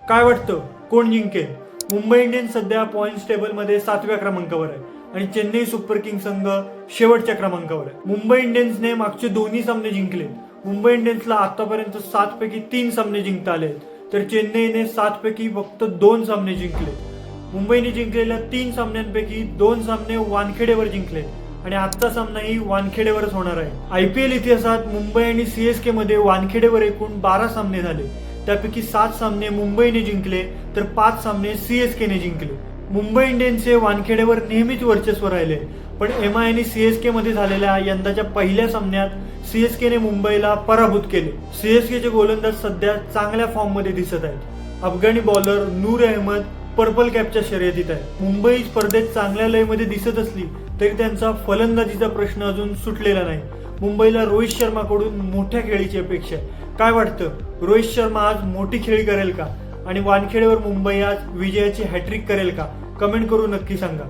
काय वाटतं कोण जिंकेल? मुंबई इंडियन्स सध्या पॉइंट्स टेबलमध्ये 7व्या क्रमांकावर आहे आणि चेन्नई सुपर किंग संघ शेवटच्या क्रमांकावर आहे. मुंबई इंडियन्सने मागचे दोन्ही सामने जिंकले. मुंबई इंडियन्सला आतापर्यंत 7 पैकी 3 सामने जिंकता आले, तर चेन्नईने 7 पैकी फक्त 2 सामने जिंकले. मुंबईने जिंकलेल्या 3 सामन्यांपैकी 2 सामने वानखेडेवर जिंकले आणि आजचा सामनाही वानखेडेवरच होणार आहे. IPL इतिहासात मुंबई आणि CSK मध्ये वानखेडेवर एकूण 12 सामने झाले. त्यापैकी 7 सामने मुंबईने जिंकले तर 5 सामने CSK ने जिंकले. मुंबई इंडियन्सचे वानखेडेवर नेहमीच वर्चस्व राहिले, पण MI आणि CSK मध्ये झालेल्या यंदाच्या पहिल्या सामन्यात CSK ने मुंबईला पराभूत केले. CSK चे गोलंदाज सध्या चांगल्या फॉर्म मध्ये दिसत आहेत. अफगाणी bowler Noor Ahmad purple captcha शर्यतीत आहे. मुंबई स्पर्धेत चांगल्या लयमध्ये दिसत असली तरी त्यांचा फलंदाजीचा प्रश्न अजून सुटलेला नाही. मुंबईला रोहित शर्माकडून मोठ्या खेळीची अपेक्षा आहे. काय वाटतं, रोहित शर्मा आज मोठी खेळी करेल का आणि वानखेडेवर मुंबई आज विजयाची हॅट्रिक करेल का? कमेंट करून नक्की सांगा.